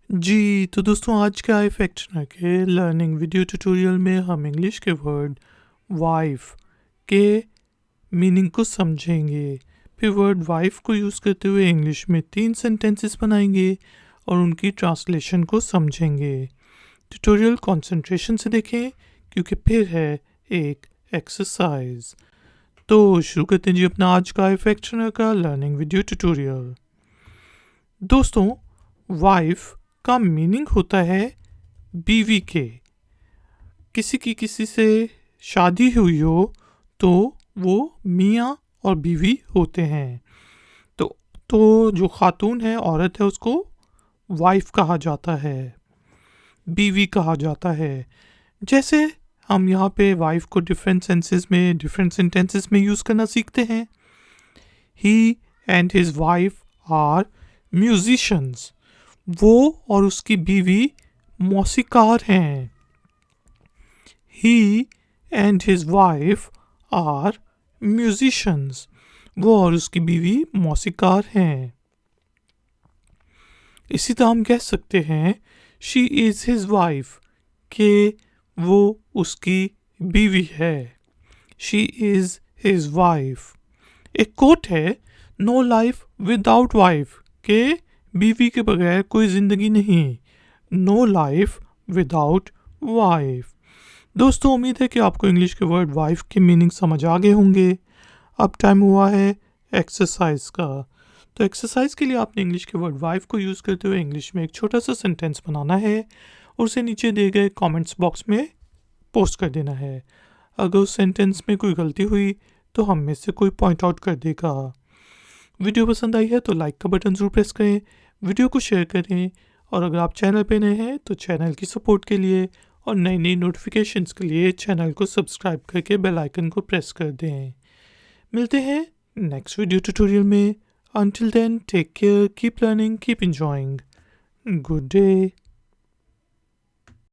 जी, तो दोस्तों आज के आई फैक्शनर के लर्निंग वीडियो ट्यूटोरियल में हम इंग्लिश के वर्ड वाइफ के मीनिंग को समझेंगे। फिर वर्ड वाइफ को यूज़ करते हुए इंग्लिश में 3 सेंटेंसेस बनाएंगे और उनकी ट्रांसलेशन को समझेंगे। ट्यूटोरियल कंसंट्रेशन से देखें क्योंकि फिर है एक एक्सरसाइज। तो शुरू करते हैं जी अपना आज का आई फैक्शनर का लर्निंग वीडियो ट्यूटोरियल। दोस्तों, वाइफ का मीनिंग होता है बीवी के। किसी से शादी हुई हो तो वो मियाँ और बीवी होते हैं। तो जो खातून है, औरत है, उसको वाइफ कहा जाता है, बीवी कहा जाता है। जैसे हम यहाँ पे वाइफ को डिफरेंट सेंटेंसेस में यूज़ करना सीखते हैं। He and his wife are musicians. वो और उसकी बीवी मौसीकार हैं। He and his wife are musicians. वो और उसकी बीवी मौसीकार हैं। इसी तरह हम कह सकते हैं शी इज़ हिज वाइफ, कि वो उसकी बीवी है। She is his wife. एक कोट है, नो लाइफ विदाउट वाइफ, के बीवी के बगैर कोई ज़िंदगी नहीं। No life without wife. दोस्तों, उम्मीद है कि आपको इंग्लिश के वर्ड वाइफ के मीनिंग समझ आ गए होंगे। अब टाइम हुआ है एक्सरसाइज का। तो एक्सरसाइज के लिए आपने इंग्लिश के वर्ड वाइफ को यूज़ करते हुए इंग्लिश में एक छोटा सा सेंटेंस बनाना है और उसे नीचे दिए गए कमेंट्स बॉक्स में पोस्ट कर देना है। अगर उस सेंटेंस में कोई गलती हुई तो हम में से कोई पॉइंट आउट कर देगा। वीडियो पसंद आई है तो लाइक का बटन ज़रूर प्रेस करें, वीडियो को शेयर करें और अगर आप चैनल पे नए हैं तो चैनल की सपोर्ट के लिए और नई नई नोटिफिकेशंस के लिए चैनल को सब्सक्राइब करके बेल आइकन को प्रेस कर दें। मिलते हैं नेक्स्ट वीडियो ट्यूटोरियल में। Until then, take care, keep learning, keep enjoying. Good day.